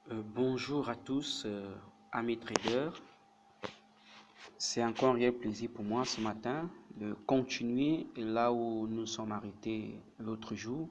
Bonjour à tous, amis traders. C'est encore un réel plaisir pour moi ce matin de continuer là où nous sommes arrêtés l'autre jour.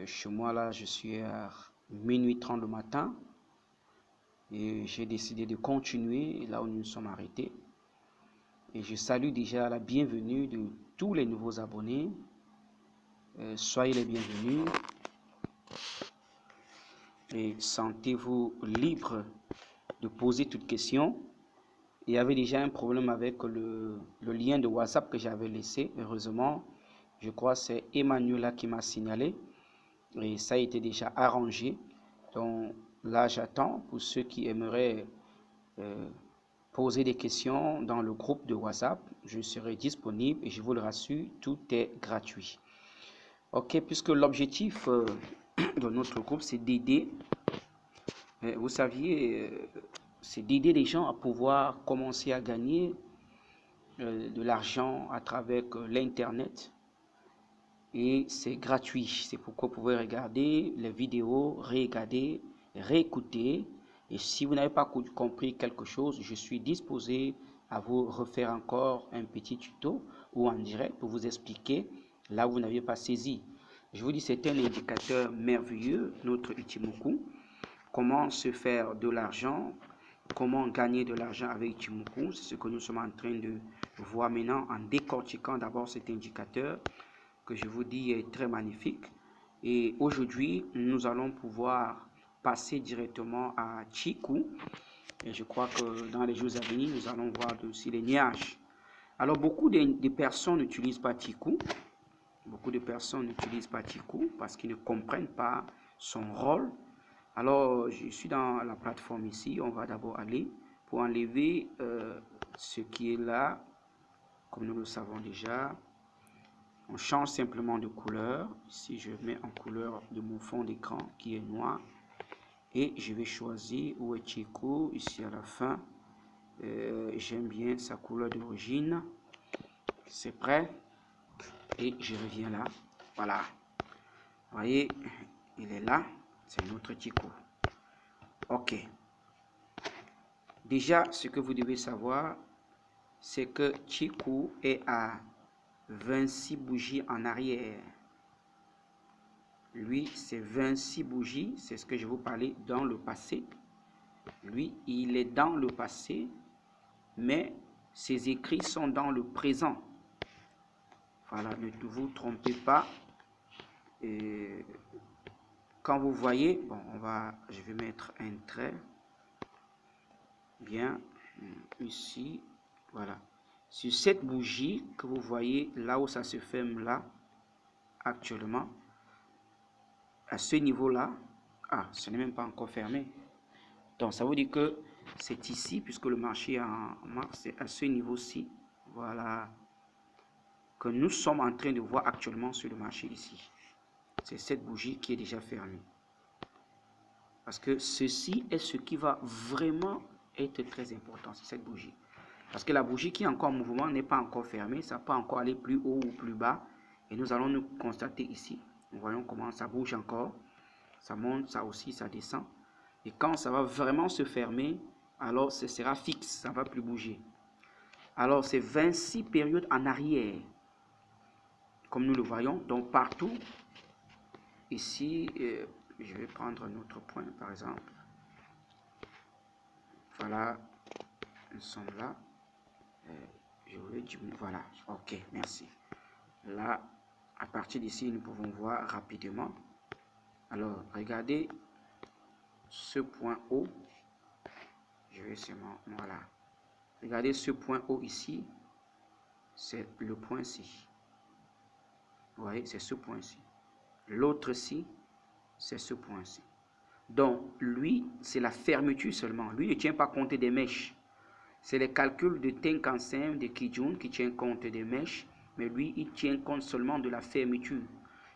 Chez moi, là, je suis à minuit 30 le matin et j'ai décidé de continuer là où nous sommes arrêtés. Et je salue déjà la bienvenue de tous les nouveaux abonnés. Soyez les bienvenus et sentez-vous libre de poser toutes questions. Il y avait déjà un problème avec le lien de WhatsApp que j'avais laissé. Heureusement, je crois que c'est Emmanuela qui m'a signalé et ça a été déjà arrangé. Donc là, j'attends pour ceux qui aimeraient poser des questions dans le groupe de WhatsApp. Je serai disponible et je vous le rassure, tout est gratuit. Ok, puisque l'objectif de notre groupe, c'est d'aider, vous saviez, c'est d'aider les gens à pouvoir commencer à gagner de l'argent à travers l'internet et c'est gratuit. C'est pourquoi vous pouvez regarder les vidéos, regarder, réécouter. Et si vous n'avez pas compris quelque chose, je suis disposé à vous refaire encore un petit tuto ou en direct pour vous expliquer là où vous n'aviez pas saisi. Je vous dis, c'est un indicateur merveilleux, notre Ichimoku. Comment se faire de l'argent, comment gagner de l'argent avec Ichimoku, c'est ce que nous sommes en train de voir maintenant en décortiquant d'abord cet indicateur que je vous dis est très magnifique. Et aujourd'hui, nous allons pouvoir passer directement à Chiku. Et je crois que dans les jours à venir, nous allons voir aussi les nuages. Alors, beaucoup de personnes n'utilisent pas Chiku. Beaucoup de personnes n'utilisent pas Chiku parce qu'ils ne comprennent pas son rôle. Alors, je suis dans la plateforme ici. On va d'abord aller pour enlever ce qui est là, comme nous le savons déjà. On change simplement de couleur. Ici, je mets en couleur de mon fond d'écran qui est noir. Et je vais choisir où est Chiku, ici à la fin. J'aime bien sa couleur d'origine. C'est prêt. Et je reviens là. Voilà. Vous voyez, il est là. C'est notre Chiku. OK. Déjà, ce que vous devez savoir, c'est que Chiku est à 26 bougies en arrière. Lui, c'est 26 bougies, c'est ce que je vous parlais dans le passé. Lui, il est dans le passé, mais ses écrits sont dans le présent. Voilà, ne vous trompez pas. Et quand vous voyez, bon, je vais mettre un trait. Bien, ici, voilà. Sur cette bougie que vous voyez, là où ça se ferme là, actuellement, à ce niveau-là, ce n'est même pas encore fermé. Donc, ça veut dire que c'est ici, puisque le marché est en mars, c'est à ce niveau-ci, voilà, que nous sommes en train de voir actuellement sur le marché ici. C'est cette bougie qui est déjà fermée. Parce que ceci est ce qui va vraiment être très important, c'est cette bougie. Parce que la bougie qui est encore en mouvement n'est pas encore fermée, ça peut encore aller plus haut ou plus bas. Et nous allons nous constater ici. Nous voyons comment ça bouge encore. Ça monte, ça aussi, ça descend. Et quand ça va vraiment se fermer, alors ce sera fixe, ça ne va plus bouger. Alors c'est 26 périodes en arrière, comme nous le voyons. Donc partout, ici, je vais prendre un autre point par exemple. Voilà, nous sommes là. Je voulais diminuer, voilà, ok, merci. Là, à partir d'ici, nous pouvons voir rapidement. Alors, regardez ce point haut. Je vais seulement, voilà. Regardez ce point haut ici. C'est le point-ci. Vous voyez, c'est ce point-ci. L'autre-ci, c'est ce point-ci. Donc, lui, c'est la fermeture seulement. Lui ne tient pas compte des mèches. C'est les calculs de Tenkan-sen, de Kijun, qui tient compte des mèches. Mais lui, il tient compte seulement de la fermeture.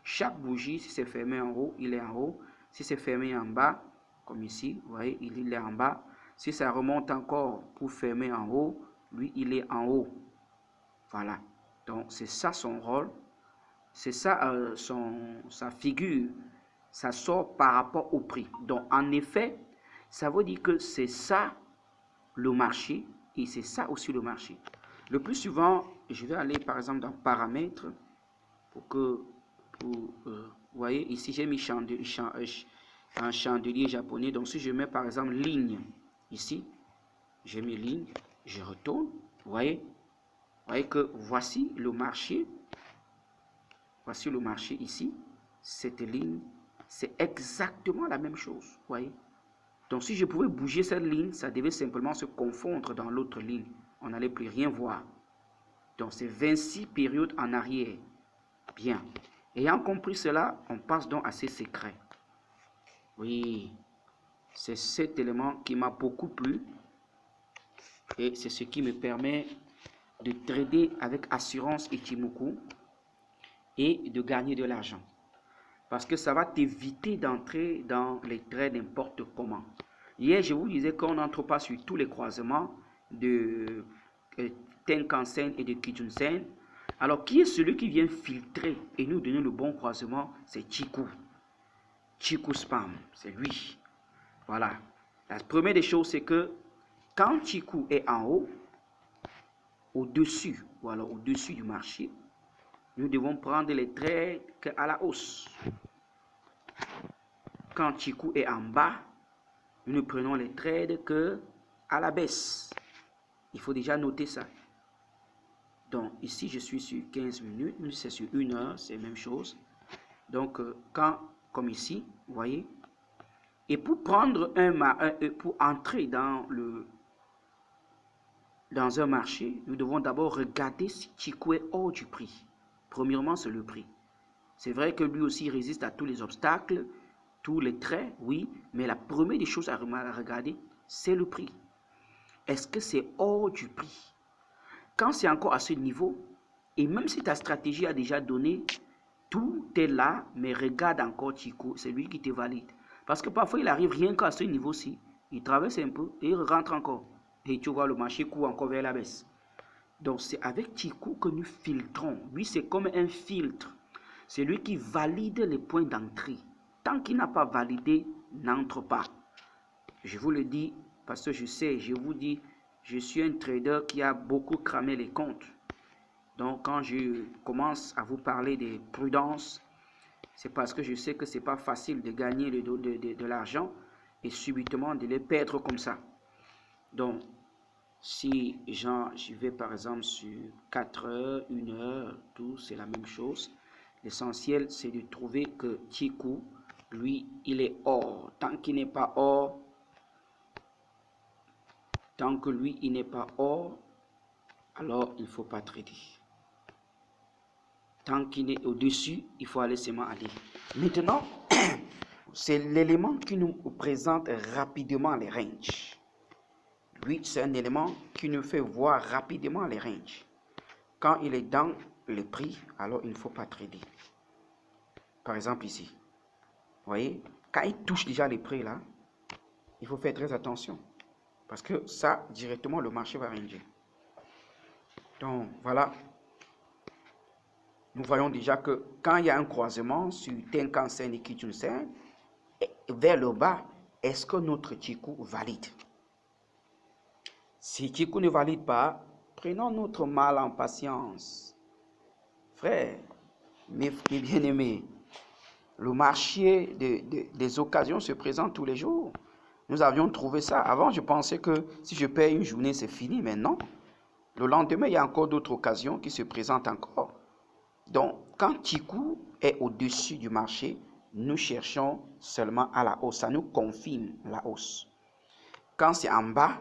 Chaque bougie, si c'est fermé en haut, il est en haut. Si c'est fermé en bas, comme ici, vous voyez, il est en bas. Si ça remonte encore pour fermer en haut, lui, il est en haut. Voilà. Donc, c'est ça son rôle. C'est ça sa figure ça sort par rapport au prix. Donc, en effet, ça veut dire que c'est ça le marché et c'est ça aussi le marché. Le plus souvent, je vais aller par exemple dans paramètres pour que, vous voyez, ici j'ai mis un chandelier japonais. Donc, si je mets par exemple ligne ici, j'ai mis ligne, je retourne, vous voyez que voici le marché. Voici le marché ici. Cette ligne, c'est exactement la même chose. Vous voyez? Donc, si je pouvais bouger cette ligne, ça devait simplement se confondre dans l'autre ligne. On n'allait plus rien voir. Donc, c'est 26 périodes en arrière. Bien. Ayant compris cela, on passe donc à ces secrets. Oui, c'est cet élément qui m'a beaucoup plu. Et c'est ce qui me permet de trader avec assurance Ichimoku et de gagner de l'argent. Parce que ça va t'éviter d'entrer dans les trades n'importe comment. Hier, je vous disais qu'on n'entre pas sur tous les croisements de Tenkan-sen et de Kijun-sen. Alors, qui est celui qui vient filtrer et nous donner le bon croisement? C'est Chikou. Chikou Spam, c'est lui. Voilà. La première des choses, c'est que quand Chikou est en haut, au-dessus, ou alors au-dessus du marché, nous devons prendre les trades à la hausse. Quand Chikou est en bas, nous ne prenons les trades que à la baisse. Il faut déjà noter ça. Donc ici, je suis sur 15 minutes, c'est sur 1 heure, c'est la même chose. Donc quand, comme ici, vous voyez, et pour prendre pour entrer dans un marché, nous devons d'abord regarder si Chikou est hors du prix. Premièrement, c'est le prix. C'est vrai que lui aussi résiste à tous les obstacles, tous les traits, oui, mais la première des choses à regarder, c'est le prix. Est-ce que c'est hors du prix? Quand c'est encore à ce niveau, et même si ta stratégie a déjà donné, tout est là, mais regarde encore Chikou, c'est lui qui te valide. Parce que parfois, il arrive rien qu'à ce niveau-ci, il traverse un peu et il rentre encore. Et tu vois, le marché court encore vers la baisse. Donc, c'est avec Chikou que nous filtrons. Lui, c'est comme un filtre. C'est lui qui valide les points d'entrée. Tant qu'il n'a pas validé, n'entre pas. Je vous le dis parce que je sais, je vous dis, je suis un trader qui a beaucoup cramé les comptes. Donc, quand je commence à vous parler de prudence, c'est parce que je sais que ce n'est pas facile de gagner de l'argent et subitement de les perdre comme ça. Donc, si je vais par exemple sur 4 heures, 1 heure, tout, c'est la même chose. L'essentiel, c'est de trouver que Chikou, lui, il est hors. Tant qu'il n'est pas hors, tant que lui, il n'est pas hors, alors il ne faut pas trader. Tant qu'il est au-dessus, il faut aller seulement aller. Maintenant, c'est l'élément qui nous présente rapidement les ranges. Lui, c'est un élément qui nous fait voir rapidement les ranges. Quand il est dans le prix, alors il ne faut pas trader. Par exemple ici, vous voyez, quand il touche déjà les prix là, il faut faire très attention. Parce que ça, directement, le marché va ranger. Donc, voilà. Nous voyons déjà que quand il y a un croisement sur Tenkan-sen et Kijun-sen, vers le bas, est-ce que notre Chikou valide? Si Chikou ne valide pas, prenons notre mal en patience. Frère, mes bien-aimés, le marché des occasions se présente tous les jours. Nous avions trouvé ça. Avant, je pensais que si je paye une journée, c'est fini. Mais non. Le lendemain, il y a encore d'autres occasions qui se présentent encore. Donc, quand Chikou est au-dessus du marché, nous cherchons seulement à la hausse. Ça nous confirme la hausse. Quand c'est en bas,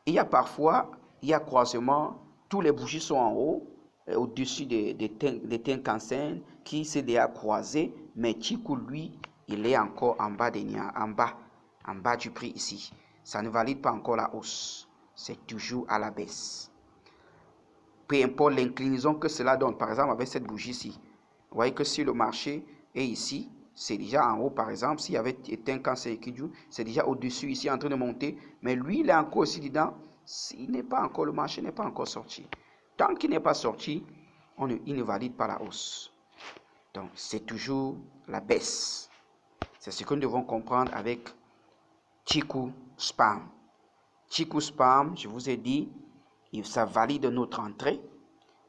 il y a parfois, il y a croisement, tous les bougies sont en haut, au-dessus des Tenkan-sen qui s'est déjà croisé, mais Chikou, lui, il est encore en bas du prix ici. Ça ne valide pas encore la hausse. C'est toujours à la baisse. Peu importe l'inclinaison que cela donne. Par exemple, avec cette bougie-ci, vous voyez que si le marché est ici, c'est déjà en haut, par exemple. S'il y avait Tenkan-sen, c'est déjà au-dessus ici, en train de monter. Mais lui, il est encore aussi dedans. Le marché n'est pas encore sorti. Tant qu'il n'est pas sorti, il ne valide pas la hausse. Donc, c'est toujours la baisse. C'est ce que nous devons comprendre avec Chikou Spam. Chikou Spam, je vous ai dit, ça valide notre entrée.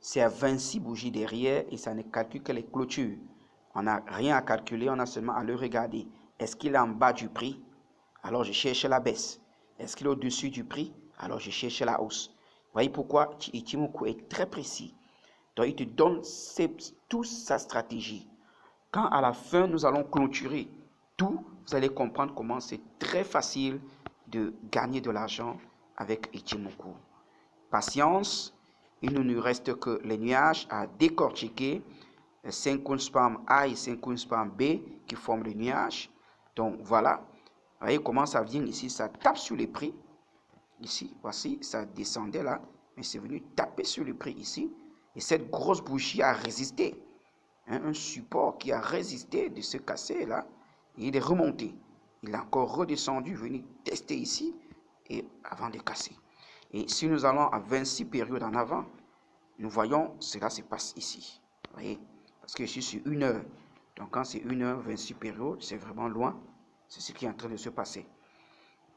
C'est à 26 bougies derrière et ça ne calcule que les clôtures. On n'a rien à calculer, on a seulement à le regarder. Est-ce qu'il est en bas du prix? Alors je cherche la baisse. Est-ce qu'il est au-dessus du prix? Alors je cherche la hausse. Voyez pourquoi Ichimoku est très précis. Donc il te donne toute sa stratégie. Quand à la fin nous allons clôturer tout, vous allez comprendre comment c'est très facile de gagner de l'argent avec Ichimoku. Patience, il ne nous reste que les nuages à décortiquer. 5 spam A et 5 spam B qui forment le nuage. Donc voilà, vous voyez comment ça vient ici, ça tape sur les prix. Ici, voici, ça descendait là, mais c'est venu taper sur le prix ici. Et cette grosse bougie a résisté. Un support qui a résisté de se casser là. Et il est remonté. Il a encore redescendu, venu tester ici et avant de casser. Et si nous allons à 26 périodes en avant, nous voyons cela se passe ici. Vous voyez? Parce que je suis sur 1 heure. Donc quand c'est 1 heure, 26 périodes, c'est vraiment loin. C'est ce qui est en train de se passer.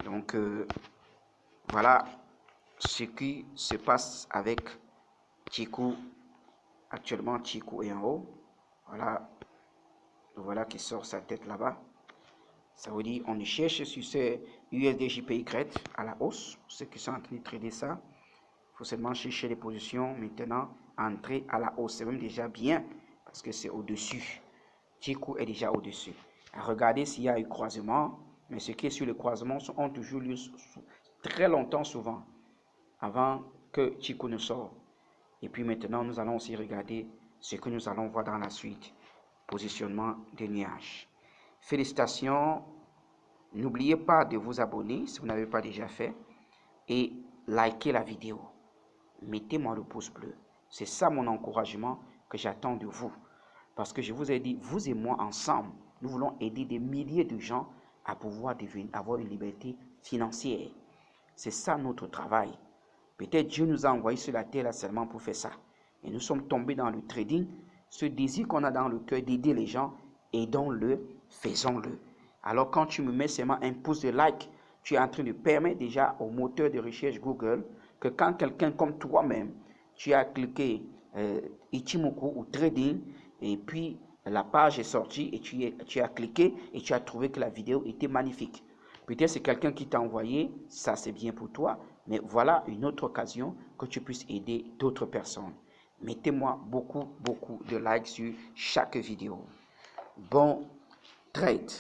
Donc voilà ce qui se passe avec Chikou. Actuellement, Chikou est en haut. Voilà qui sort sa tête là-bas. Ça veut dire on cherche sur ce USDJPY à la hausse. Pour ceux qui sont en train de trader ça, il faut seulement chercher les positions maintenant, entrer à la hausse. C'est même déjà bien parce que c'est au-dessus. Chikou est déjà au-dessus. Regardez s'il y a eu croisement, mais ce qui est sur le croisement ont toujours lieu très longtemps souvent avant que Chikou ne sorte. Et puis maintenant, nous allons aussi regarder ce que nous allons voir dans la suite. Positionnement des nuages. Félicitations. N'oubliez pas de vous abonner si vous n'avez pas déjà fait et likez la vidéo. Mettez-moi le pouce bleu. C'est ça mon encouragement que j'attends de vous. Parce que je vous ai dit, vous et moi ensemble, nous voulons aider des milliers de gens à pouvoir avoir une liberté financière. C'est ça notre travail. Peut-être Dieu nous a envoyés sur la terre là seulement pour faire ça. Et nous sommes tombés dans le trading. Ce désir qu'on a dans le cœur d'aider les gens, aidons-le, faisons-le. Alors quand tu me mets seulement un pouce de like, tu es en train de permettre déjà au moteur de recherche Google que quand quelqu'un comme toi-même, tu as cliqué Ichimoku ou trading et puis la page est sortie et tu as cliqué et tu as trouvé que la vidéo était magnifique. Peut-être c'est quelqu'un qui t'a envoyé, ça c'est bien pour toi, mais voilà une autre occasion que tu puisses aider d'autres personnes. Mettez-moi beaucoup de likes sur chaque vidéo. Bon trade.